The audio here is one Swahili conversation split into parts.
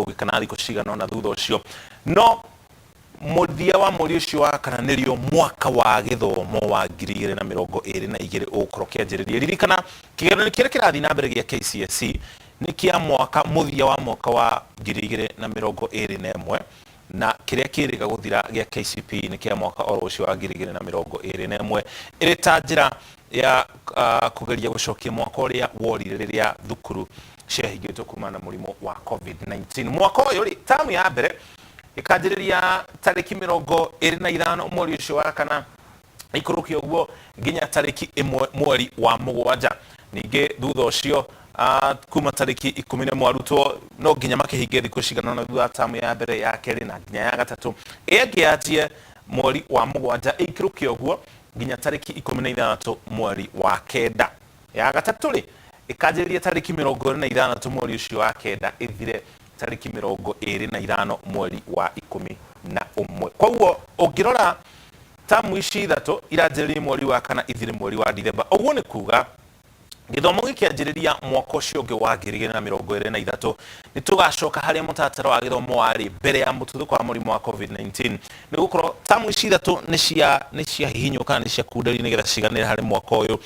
ikugi kana thiko cigana na thutha ucio no muthia wa mweri ucio wa kana nirio mwaka wa githomo wa 2022 ukoro kianjiriria ririkana kigeranio kiria kirathi na mbere gia KCSE ni kia mwaka muthia wa mwaka wa 2021 na kiria kiriga guthira gia KCPE ni kia mwaka oro ucio wa 2021 iri ta njira ya kugeria gucokia mwaka uria worire riria thukuru ciahingitwo kuma na murimo wa COVID-19 mwaka uyu ri tamu ya mbere ikanjiriria tariki 25 mweri ucio wa kana ikurukio guo nginya tariki 1 mweri wa mugwanja ninge thutha ucio kuma tariki 10 arutwo no nginya makihinge thikũ cigana na thutha tamu ya mbere ya keri na nginya ya gatatu ĩngĩanjie mweri wa mugwanja ikirukio guo nginya tariki 16 mweri wa kenda ya gatatu ri ikanjiriria tariki 25 mweri ucio wa kenda ithire tariki 25 mweri wa 11 koguo ungirora tamu ici ithatu iranjiriria mweri wa kana ithire mweri wa Dithemba uguo ni kuga githomo gikianjiriria mwaka ucio ungi wa 2023 ni tugacoka haria mutatara wa githomo wari mbere ya mututhuko wa murimu wa COVID-19 ni gukorwo tamu ici ithatu ni cia hihinyuka ni cia kundari ni getha ciganire hari mwaka uyu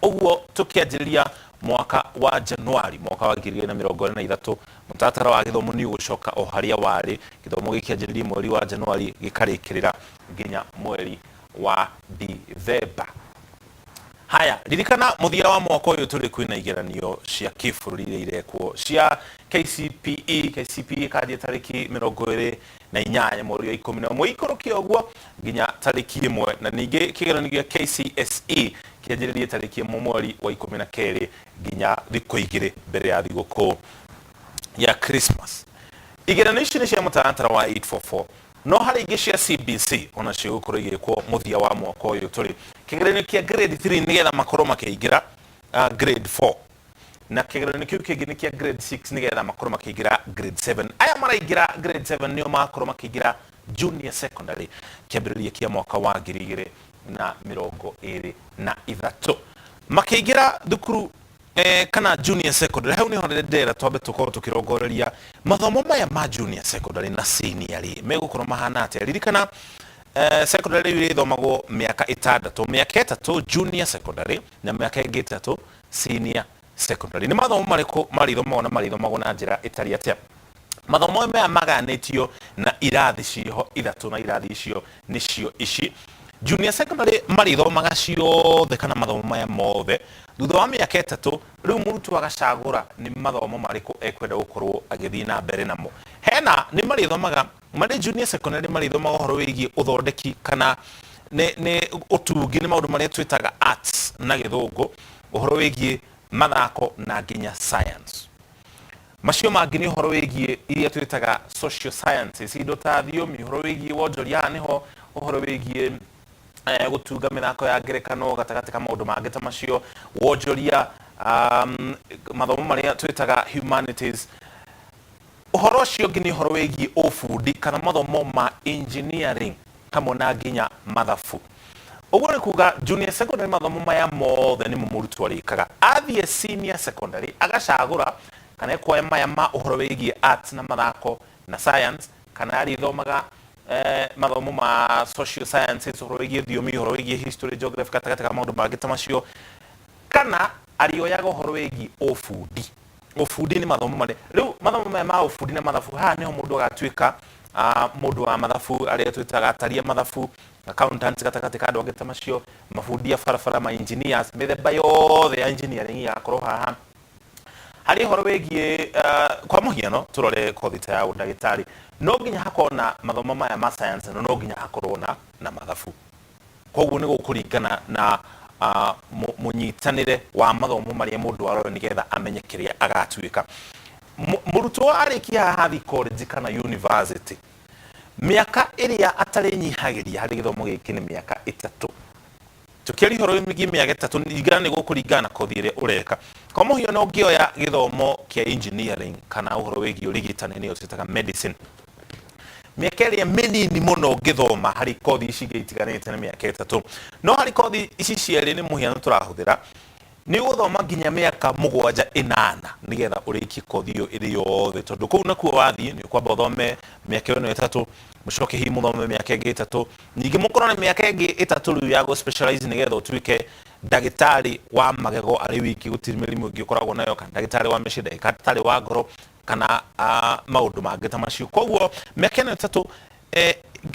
uguo tukianjiriria mwaka wa Januari mwaka wa 2023 mutatara wa githomo ni ugucoka o haria wari githomo gikianjiriria mweri wa Januari gikarikirira nginya mweri wa Dithemba. Haya, ririkana muthia wa mwaka uyu turi kwina igeranio cia kibururi irekwo cia KCPE kandi tariki 28 mweri wa 11 ikurukio guo nginya tariki 1 na ningi kigeranio gia KCSE kianjiririe tariki 1 mweri wa 12 nginya thikũ igĩrĩ mbere ya thigũkũ ya Christmas. Igeranio ici ni cia mutarantara wa 844 no hari ingi cia CBC ona cio gukorwo igikwo muthia wa mwaka uyu turi kigeranio kia grade 3 nigetha makorwo makiingira grade 4 na kigeranio kiu kingi ni kia grade 6 nigetha makorwo makiingira grade 7 aya maraingira grade 7 nio makorwo makiingira junior secondary kiambiriria kia mwaka wa 2023 makiingira thukuru kana junior secondary hau niho ndera twambe tukorwo tukirongoreria mathomo maya ma junior secondary na senior megukorwo mahana atia ririkana secondary iri thomagwo miaka 6 miaka 3 junior secondary na miaka 3 senior secondary ni mathomo mariko marithomagwo na marithomagwo na njira itari atia mathomo maya maganitio na irathi ciho ithatu na irathi icio nicio ici junior secondary marithomaga ciothe kana mathomo maya mothe thutha wa miaka 3 riu murutwo agacagura ni mathomo mariko ekwenda gukorwo agithii na mbere namo hena ni marithomaga mari junior secondary marithomaga horo wigie uthondeki kana ne utungi ni maundu maria twitaga arts na githungu uhoro wigie mathako na nginya science macio mangi ni uhoro wigie iria twitaga social sciences indo ta thiomi uhoro wigie wonjoria niho uhoro wigie gutunga mithako ya ngerekano gatagati ka maundu mangi ta macio wonjoria mathomo maria twitaga humanities uhoro cio ngi ni uhoro wigie ufundi kana mathomo ma engineering hamwe na nginya mathabu uguo ni kuga junior secondary mathomo maya mothe ni murutwo arikaga athie senior secondary agacagura kana ekoya maya ma uhoro wigie arts na mathako na science kana arithomaga mathomo ma social sciences uhoro wigie thiomi uhoro wigie history geography gatagati ka maundu mangi ta macio kana arioyaga uhoro wigie ufundi ni mathomo mare riu mathomo maya ma ufundi na mathabu ha niho mundu agatuika mundu wa mathabu aria twitaga ataria mathabu accountants gatagati ka andu angi ta macio mafundi ya barabara ma engineers mithemba yothe ya engineering ya korwo haha hari horo wigie kwa muhiano turore kothi ta ya udagitari no nginya hakona mathomo maya ma science no nginya hakorwo na mathabu koguo ni gukuringana na munyitanire wa mathomo maria mundu arore nigetha amenye kiria agatuika murutwo arikia hathi college kana university miaka iria atari nyihagiria hari githomo giki ni miaka 3 tukiri horo migi miaka 3 igana ni gukuringana kothi iria ureka kwa muhiano no ngioya githomo kia engineering kana uhoro wigi urigitani ni utitaga medicine miaka iria minini muno ngithoma hari kothi ici itiganite na miaka 3 no hari kothi ici cieri ni muhiano turahuthira ni uthoma nginya miaka mugwanja inana nigetha uriki kothio iri yothe tondu kuu nakuo wathie ni kwamba uthome miaka ino itatu mucoke hi muthome miaka ingi itatu ningi mukorwo ni miaka ingi itatu riu ya go specialize nigetha utuike ndagitari wa magego ari wiki gutiri mirimu ingi ukoragwo nayo kana ndagitari wa meciria ndagitari wa ngoro kana maundu mangi ta macio koguo miaka ino itatu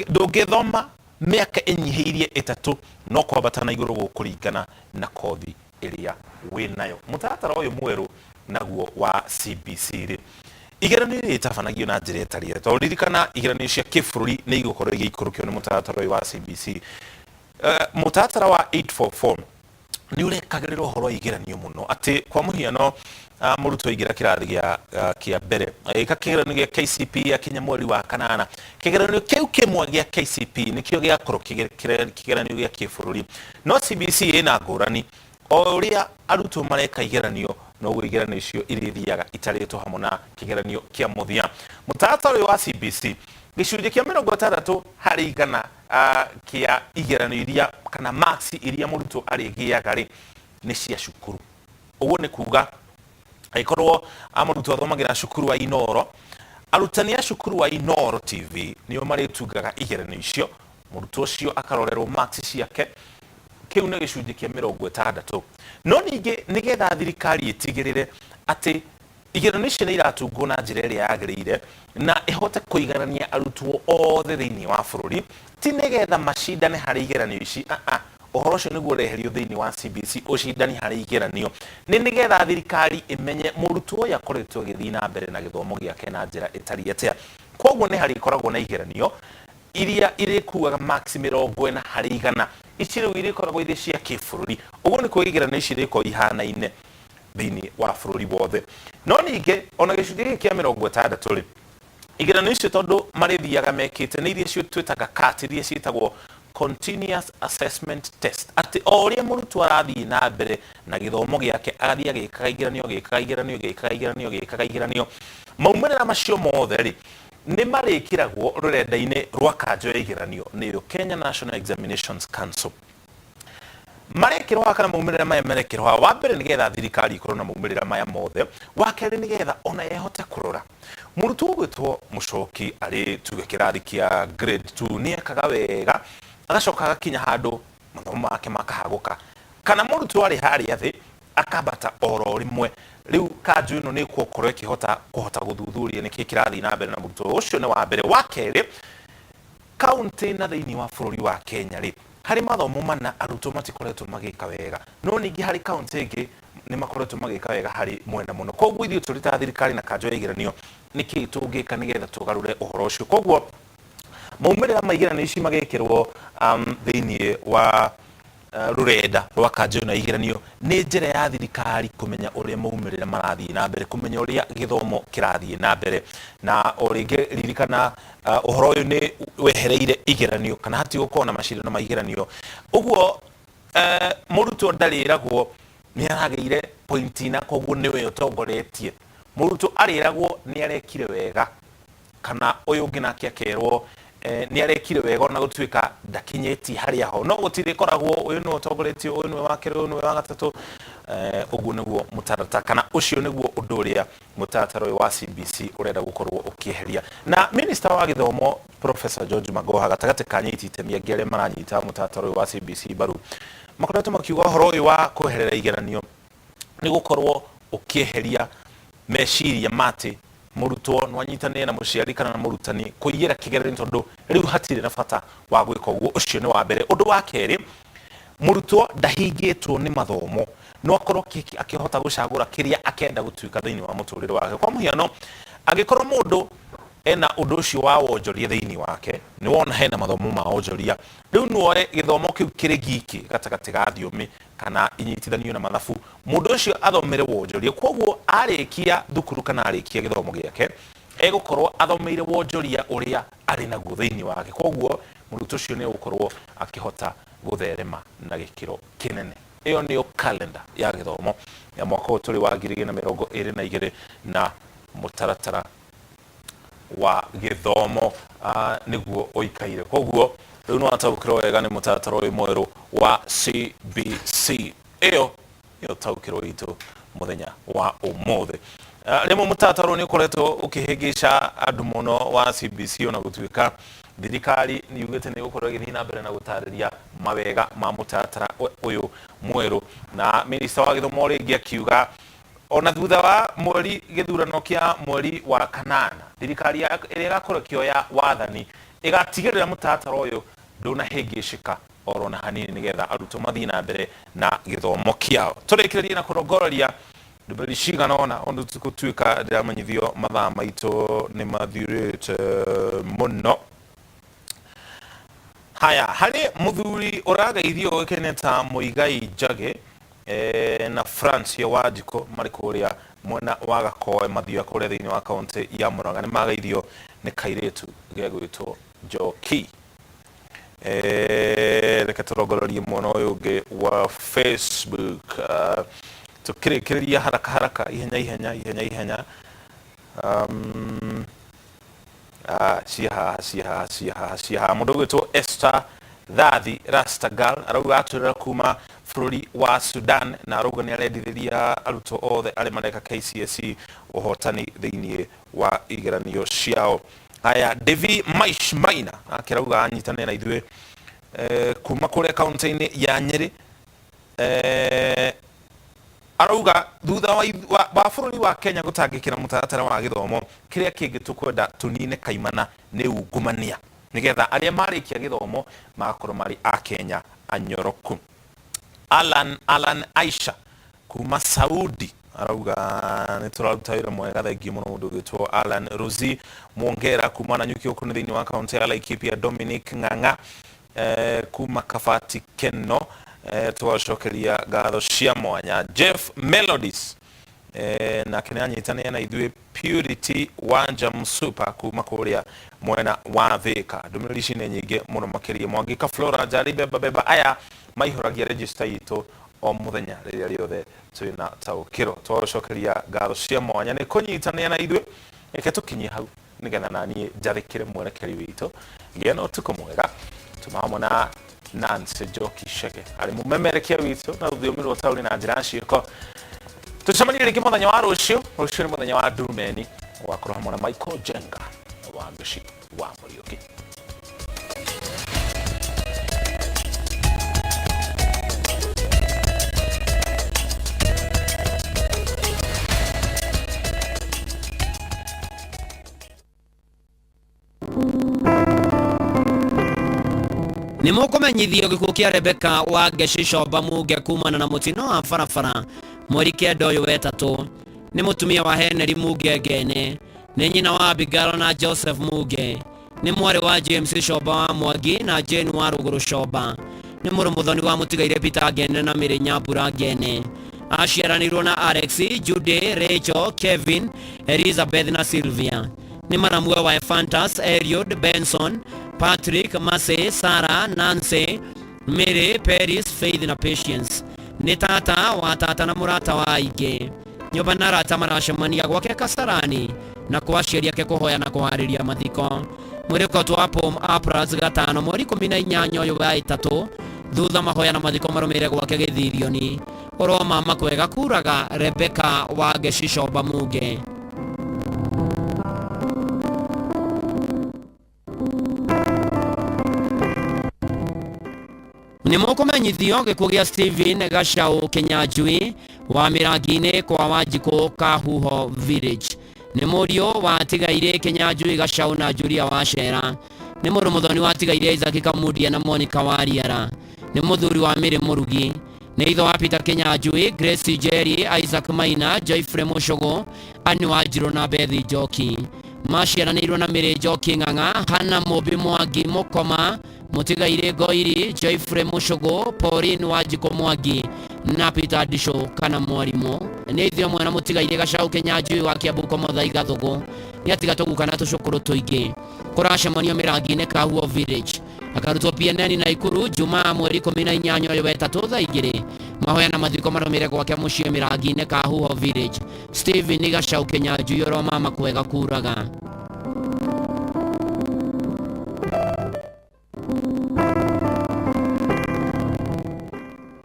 ndungithoma miaka inyihiirie itatu no kwambata na iguru gukuringana na kothi iria winayo mutaratara uyu mweru naguo wa CBC ri igeranio iri tabanagio na njira itari to ririkana igeranio cia kifururi ni igukorwo igikurukio ni mutaratara uyu wa CBC mutaratara wa 844 ni urekagirirwo horo igeranio muno ati kwa muhiano murutwo igira kirathi kia mbere ika kigeranio gia KCP ya kinya mweri wa kanana kigeranio kiu kimwe gia KCP nikio gia korwo kigeranio gia kifururi no CBC ina ngurani o uria arutwo mareka igeranio no igeranio icio irithiaga itaritwo hamwe na kigeranio kia muthia mutaratara wa CBC gicunjĩ kia 60 harĩ igana kia igeranio iria kana marks iria murutwo arĩgĩaga rĩ nĩ cia cukuru ũguo nĩ kuga aikorwo amurutwo athomagira cukuru wa Inoro arutani a cukuru wa Inoro TV nĩo marĩtungaga igeranio icio murutwo ũcio akarorerwo marks ciake kiu nĩ gĩcunjĩ kia 60 no ningĩ nĩgetha thirikari ĩtigĩrĩre atĩ igeranio icio nĩ iratungwo na njĩra ĩrĩa yagĩrĩire na ĩhote kũiganania arutwo othe thĩinĩ wa bũrũri ti nĩgetha macindane harĩ igeranio ici ũhoro ũcio nĩguo ũreherio thĩinĩ wa CBC ũcindani harĩ igeranio nĩ nĩgetha thirikari ĩmenye mũrutwo ũyũ akoretwo agĩthiĩ na mbere na gĩthomo gĩake na njĩra ĩtariĩ atĩa koguo nĩ harĩ ikoragwo na igeranio iria irĩkuaga marks 40 harĩ igana ici rĩu irĩkoragwo irĩ cia kĩbũrũri ũguo nĩ kuga igeranio ici irĩkorwo ihanaine thĩinĩ wa bũrũri wothe no ningĩ ona gĩcunjĩ gĩkĩ kĩa 60 rĩ igeranio icio tondũ marĩthiaga mekĩte nĩ iria cio twĩtaga CAT iria ciĩtagwo continuous assessment test atĩ o ũrĩa mũrutwo arathiĩ na mbere na gĩthomo gĩake agathiĩ agĩkaga igeranio maumĩrĩra macio mothe rĩ nĩ marĩkĩragwo rũrenda-inĩ rwa kanjũ ya igeranio nĩyo Kenya National Examinations Council marekĩrwo kana maumĩrĩra maya marekĩrwo wa mbere nĩgetha thirikari ikorwo na maumĩrĩra maya mothe wa kerĩ nĩgetha ona yehote kũrora mũrutwo ũgwĩtwo Mũcoki arĩ tuge kĩrathi kĩa grade 2 nĩ ekaga wega agacoka agakinya handũ mathomo make makahagũka kana mũrutwo arĩ harĩa thĩ akambata oro rimwe riu kanjũ ĩno nĩ gũkorwo ĩkĩhota gũthuthuria nĩkĩ kĩrathiĩ na mbere na mũrutwo ũcio nĩ wa mbere wa kerĩ kaunti na thĩinĩ wa bũrũri wa Kenya rĩ harĩ mathomo mana arutwo matikoretwo magĩka wega no ningĩ harĩ kaunti ĩngĩ nĩ makoretwo magĩka wega harĩ mwena mũno koguo ithuĩ tũrĩ ta thirikari na kanjũ ya igeranio nĩkĩ tũngĩka nĩgetha tũgarũre ũhoro ũcio koguo maumĩrĩra ma igeranio ici magĩkĩrwo thĩinĩ wa rurenda rwa kanjũ na igeranio nĩ njĩra ya thirikari kũmenya ũrĩa maumĩrĩra marathiĩ na mbere kũmenya ũrĩa gĩthomo kĩrathiĩ na mbere na o rĩngĩ ririkana ũhoro ũyũ nĩ wehereire igeranio kana hatirĩ gũkorwo na macindano ma igeranio ũguo mũrutwo ndarĩragwo nĩ aragĩire pointi na koguo nĩwe ũtongoretie mũrutwo arĩragwo nĩ arekire wega kana ũyũ ũngĩ nake akerwo nĩ arekire wega na gũtuĩka ndakinyĩtie harĩa ho no gũtirĩ koragwo ũyũ nĩ ũtongoretie ũyũ nĩ wa kerĩ ũyũ nĩ wa gatatũ ũguo nĩguo mũtaratara kana ũcio nĩguo ũndũ ũrĩa mũtaratara ũyũ wa CBC ũrenda gũkorwo ũkĩeheria na minister wa gĩthomo Professor George Magoha gatagatĩ ka anyiti itemi angĩ arĩa maranyita mũtaratara ũyũ wa CBC mbaru makoretwo makiuga ũhoro ũyũ wa kweherera igeranio nĩ gũkorwo ũkĩeheria meciria matĩ mũrutwo nwanyitanĩre na mũciari kana na mũrutani kũiyĩra kĩgeranio tondũ rĩu hatirĩ na bata wa gwĩka ũguo ũcio nĩ wa mbere ũndũ wa kerĩ mũrutwo ndahingĩtwo nĩ mathomo no akorwo akĩhota gũcagũra kĩrĩa akenda gũtuĩka thĩinĩ wa mũtũrĩre wake kwa mũhiano angĩkorwo mũndũ ena ũndũ ũcio wa wonjoria thĩinĩ wake nĩ wona hena mathomo ma wonjoria rĩu nuoe gĩthomo kĩu kĩrĩ giki gatagatĩ ga thiomi kana inyitithanio na mathabu mũndũ ũcio athomere wonjoria koguo arĩkia thukuru kana arĩkia gĩthomo gĩake egũkorwo athomeire wonjoria ũrĩa arĩ naguo thĩinĩ wake koguo mũrutwo ũcio nĩ egũkorwo akĩhota gũtherema na gĩkĩro kĩnene ĩyo nĩyo calendar ya gĩthomo ya mwaka ũyũ tũrĩ wa 2022 na mũtaratara wa gĩthomo nĩguo ũikaire koguo rĩu no ataũkĩrwo wega nĩ mũtaratara ũyũ mwerũ wa CBC ĩyo yo Taūkīrwo itu muthenya wa umothe remo mutataro ni koreto ukihegesha andu muno wa CBC ona gutuika thirikari ni yugite ni gukorwo githina mbere na gutariria mawega ma mutatara uyu mweru na minister wa githomo ringi akiuga ona thutha wa mweri githurano kia mweri wa kanana thirikari iria igakorwo kioya wathani igatigirira mutatara uyu ndunahengeshika orona hanini nigetha arutwo mathii na mbere na githomo kiao turikiririe na kurongororia ndubari cigana ona ondu tugutuika ndiramanyithio mathaa maitu ni mathirite muno haya hari muthuri uragaithio ukeneta Muigai Njagi na France ya Wajiko mari kuria mwena wa Gakoe mathia kuria thiini wa kaunti ya Murang'a ni magaithio ni kairetu gegwitwo Njoki reka turongororie mwana uyu ungi wa Facebook tukirikiria haraka ihenya ciha mundu gwitwo Esther Thathi Rastagal arauga aturira kuma bururi wa Sudan na arauga ni arendithĩria arutwo othe arĩa mareka KCSE ũhotani thĩinĩ wa igeranio ciao haya Devi Maina akirauga anyitanĩra na ithuĩ kuma kũrĩa kaunti-inĩ ya Nyeri arauga thutha wa bururi wa Kenya gutangikira mutatara wa githomo kiria kingi tukwenda tunine kaimana ni ungumania nigetha aria marikia githomo makorwo mari a Kenya anyoroku Alan Aisha kuma Saudi arauga ni turaruta wira mwega thengi muno mundu gwitwo Alan Rozi Mwongera kuma na nyuki okuni thiini wa kaunti ya Laikipia Dominic Ng'ang'a kuma Kabati Keno twacokeria ngatho cia mwanya Jeff Melodies na kinanyitania na ithuĩ Purity Wanja Msupa kuma kuria mwena wa Thika ndũmĩrĩri ici nĩ nyingĩ mũno makĩria Mwangika Flora Njari beba aya maihũragia register itu o muthenya rĩrĩa rĩothe twĩna Taūkīrwo twacokeria ngatho cia mwanya nĩ kũnyitania na ithuĩ reke tũkinyie hau nigetha naniĩ njathĩkĩre mwerekeri witũ gĩa na ũtukũ mwega tumamwe na Nancy Njoki Shege ari mumemerekia witũ na rũthiomi rwa taũni na njĩra ciĩko tucemanie rĩngĩ mũthenya wa rũciũ nĩ mũthenya wa ndurumeni wakorwo hamwe na Michael Jenga wa Mbici wa Mũriũki Ni mukumenyithio gikuo kia Rebeka wa Geshicomba Muge kumana na mutino wa barabara mweri kenda uyu wetatu ni mutumia wa Henry Muge Ngene ni nyina wa Abigail na Joseph Muge ni mwari wa James Comba wa Mwangi na Jane wa Ruguru Comba ni mũrũmũthoni wa Mũtigaire Peter Ngene na Mary Nyambura Ngene aciaranirwo na Alex Judy Rachel Kevin Elizabeth na Sylvia ni maramwe wa Fantas Eliud Benson Patrick Mase Sarah Nancy Mary Paris Faith na Patience ni tata wa tata na murata wa aingĩ nyũmba na arata maracemania gwake Kasarani na kwaciaria ke kuhoya na kuhariria mathiko mwĩrĩko twa Pom April gatano mweri 18 uyu wa itatu thutha mahoya na mathiko marũmĩrĩre gwake Gĩthirioni ũro mama kwega kuraga Rebeka wa Geshicomba Muge ni mukumenyithio gikuo gia Stephen Gachau Kinyanjui wa Mirangi-inĩ kwa Wanjikũ Kahuho Village ni mũriũ wa Tigaire Kinyanjui Gachau na Julia wa Cera ni mũrũmũthoni wa Tigaire Isaac Kamudia na Monica wa Riara ni mũthuri wa Mĩrĩ Mũrugi ni itho wa Peter Kinyanjui Grace Jerry Isaac Maina Joyfrey Mũcogo Anne Wanjirũ na Bethi Njoki maciaranĩirwo na Mĩrĩ Njoki Ng'ang'a Hana Mũmbi Mwangi Mũkoma Mũtigaire Ngoiri Joyfrey Mũcogo Pauline Wanjikũ Mwangi na Peter Ndicũ kana mwarimũ ni ithio mwana Mũtigaire Gachau Kinyanjui wa Kiambu Komuthaiga Thugu ni atiga tũguka na tũcũkũrũ tũingĩ kũracemanio Mĩrangi-inĩ Kahuho Village akarutwo PNN na Ikuru Jumaa mweri 18 uyu wetatu thaa 2 mahoya na mathiko marũmĩrĩre gwake mũciĩ Mĩrangi-inĩ Kahuho Village Stephen Gachau Kinyanjui ũro mama kwega kuraga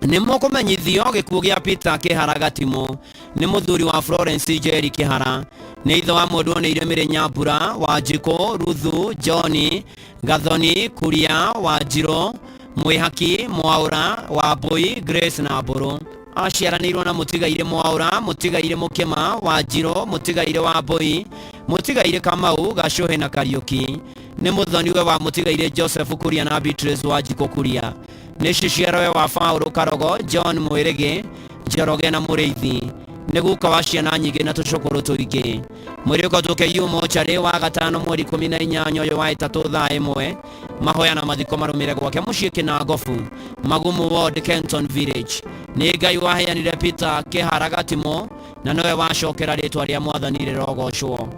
nĩ mũkũmenyithio gĩkuũ gĩa Peter Kĩhara Gatimo nĩ mũthuri wa Florence Jerry Kĩhara, nĩ ithe wa mũndũ nĩ Iremire Nyambura, Wanjikũ, Ruthu, John, Gathoni, Kuria, Wanjirũ, Mwĩhaki, Mwaũra, Wambui, Grace na Mbũrũ. Aciaranĩirwo na Mũtigaire Mwaũra, Mũtigaire Mũkĩma, Wanjirũ, Mũtigaire Wambui, Mũtigaire Kamau, Gacũhĩ na Kariũki. Nĩ mũthoniwe wa Mũtigaire Joseph Kuria na Beatrice Wanjikũ Kuria. Nĩ ciciarwe wa Paũlũ Karogo, John Mwĩrĩgĩ, Njoroge na Mũrĩithi. Nĩ guka wa ciana nyingĩ na tũcũkũrũ tũingĩ. Mwĩrĩ ũkotũke mocarĩ wa gatano mweri 18 ũyũ wa ĩtatũ thaa 1. Mahoya na mathiko marũmĩre gwake mũciĩ Kĩnangobu, Magumu Ward, Kenton Village. Nĩ Ngai waheanire Peter Kĩhara Gatimo na nowe wacokera rĩtwa rĩa Mwathani rĩrogocwo.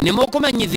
Nĩ mũkũmenyithio